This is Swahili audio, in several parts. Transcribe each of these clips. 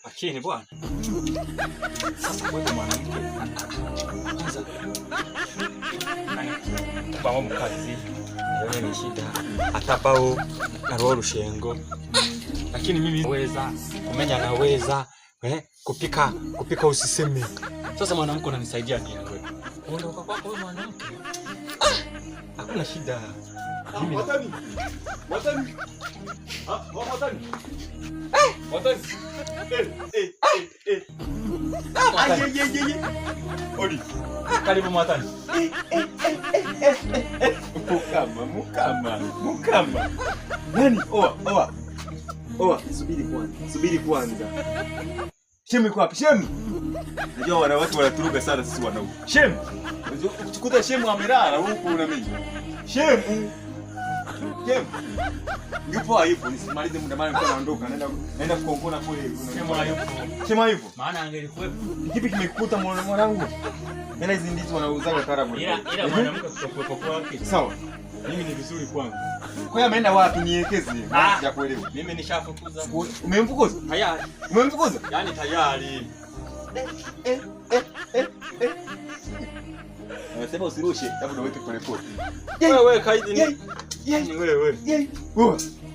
Lakini bwana, sasa kwa mwanamke kwanza baba mkazi ndio ni shida atapao na roho rushengo, lakini mimi naweza kumenya, naweza kupika usiseme. Sasa mwanamke unanisaidia nini wewe? Uondoka kwako wewe mwanamke, hakuna shida. Mimi watani watani Odi. Karibu mwatani. Mukama. Nani? Oa, subiri kwanza. Shemu iko wapi? Shemu. Najua wanawake wanaturuga sana sisi wanaume. Shemu. Ukikuta Shemu amelala huku na mimi. Shemu. Yupo haipo, nisimalize muda mali kwa naondoka. Naenda kuongona kule. Shemu haipo. Maana angelikuwepo. Kipi kimekukuta mwanangu? Mimi hizi ndizo wanauzaga karamu. Ila mwanamke kutokuwepo kwake. Sawa. Mimi ni vizuri kwangu. Kwa hiyo ameenda wapi nielekeze? Ya kuelewa. Mimi nishafukuza. Umemfukuza? Tayari. Umemfukuza? Yaani tayari. Nasema usirushe, labda uweke pole pole. Wewe kaidi ni. Wewe.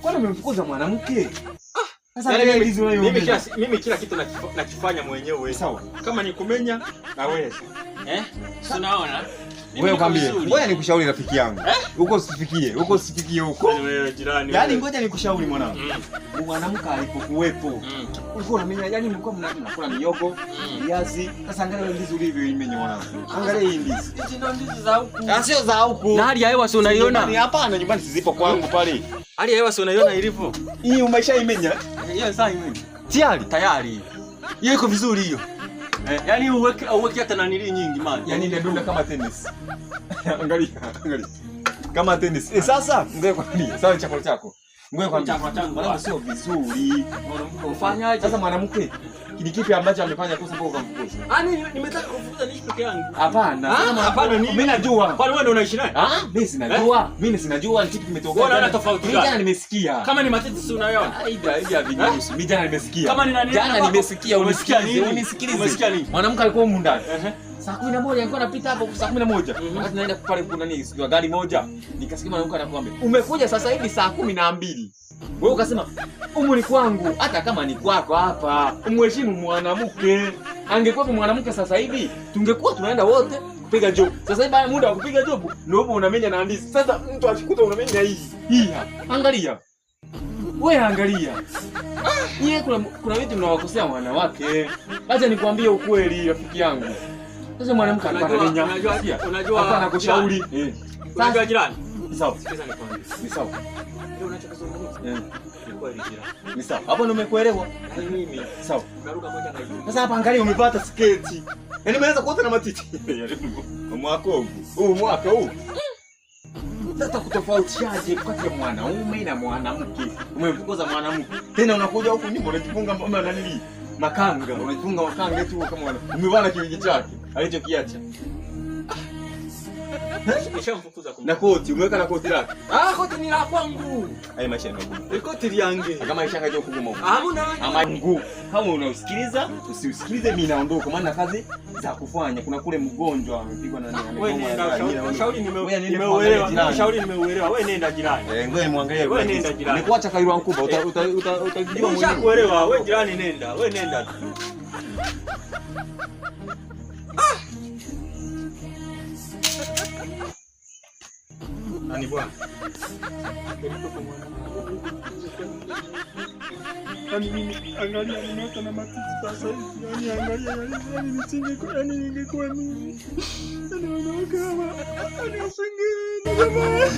Kwani umemfukuza mwanamke? Sasa mimi kila kitu nakifanya mwenyewe. Sawa. Kama ni kumenya naweza. Unaona? Wewe kwambie, ngoja nikushauri rafiki yangu. Huko usifikie huko. Wewe jirani. Yaani ngoja nikushauri mwanangu. Mwanamke alipokuwepo. Ulikuwa unamenya, yaani mlikuwa mnakula mihogo, viazi. Sasa angalia ndizi ulivyo imenya mwanangu. Angalia hii ndizi. Hizi ndio ndizi za huku. Sio za huku. Na hali ya hewa si unaiona? Ni hapana, nyumbani sizipo kwangu pale. Hali ya hewa si unaiona ilivyo? Hii umeshaimenya? Hiyo sasa imenya. Tayari. Hiyo iko vizuri hiyo. Yaani uweke hata nanili nyingi maji. Yaani ndedunda kama tennis. Angalia. Kama tennis. Sasa ngoja kwambie. Sawa chakula chako. Ngoja kwambie. Mwanangu sio vizuri. Ufanyaje? Sasa mwanamke kile kipi ambacho amefanya kosa mpaka ukamfukuza? Nimetaka kufukuza niishi peke yangu. Hapana. Hapana nini? Mimi najua. Kwani wewe ndio unaishi naye? Mimi sinajua. Mimi sinajua ni kipi kimetokea. Unaona tofauti gani? Mimi jana nimesikia. Kama ni matiti si unayoona? Hivi vinyusi. Mimi jana nimesikia. Kama ni nani? Jana nimesikia. Unisikilize. Umesikia nini? Mwanamke alikuwa huko ndani. Saa 11 alikuwa anapita hapo saa 11. Wakati naenda pale kuna nini? Sio gari moja. Nikasikia mwanamke anakuambia, "Umekuja sasa hivi saa 12." Wewe ukasema, "Umu ni kwangu, hata kama ni kwako hapa." Umheshimu mwanamke. Angekuwa mwanamke sasa hivi, tungekuwa tunaenda wote kupiga job. Sasa hivi baada muda wa kupiga job, ndio hapo unamenya na ndizi. Sasa mtu akikuta unamenya hii hapa. Angalia. Wewe angalia. Yeye kuna vitu mnawakosea wanawake. Acha nikwambie ukweli rafiki yangu. Sasa mwanamke anamenya. Unajua hapa nakushauri. Unajua jirani? Sawa. Sikiza nikwambie. Ni sawa. Ndio unachokizungumza. Ni kweli jirani. Ni sawa. Hapo ndio umekuelewa. Mimi. Sawa. Unaruka moja na hiyo. Sasa hapa angalia umepata sketi. Yaani umeanza kuota na matiti. Mwaka huu. Mwaka huu. Sasa kutofautishaje kati ya mwanaume na mwanamke? Umemfukuza mwanamke. Tena unakuja huku nyuma unajifunga mbona na nini? Makanga. Unajifunga makanga tu kama umevana kiwiji chake. Alichokiacha. Nishamfukuza kumbe. Na koti, umeweka na koti lake. Koti ni la kwangu. Haya maisha ni magumu. Koti liange. Kama maisha ngaje kugoma huko. Hamna. Amangu. Kama unausikiliza, usiusikilize mimi naondoka maana kazi za kufanya. Kuna kule mgonjwa amepigwa na nani. Wewe nenda shauri nimeuelewa. Shauri nimeuelewa. Wewe nenda jirani. Ngoja muangalie. Wewe nenda jirani. Nikuacha kairwa mkubwa utajijua mwenyewe. Nishakuelewa. Wewe jirani nenda. Wewe nenda. Nani bwana? Yaani mimi angalia nimeota na matiti sasa hivi. Yaani angalia nisingekuwa ningekuwa mimi. Yaani wanawake hawa usingeni jamani.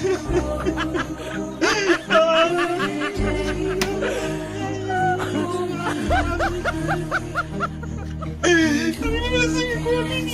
Mimi nisingekuwa mimi.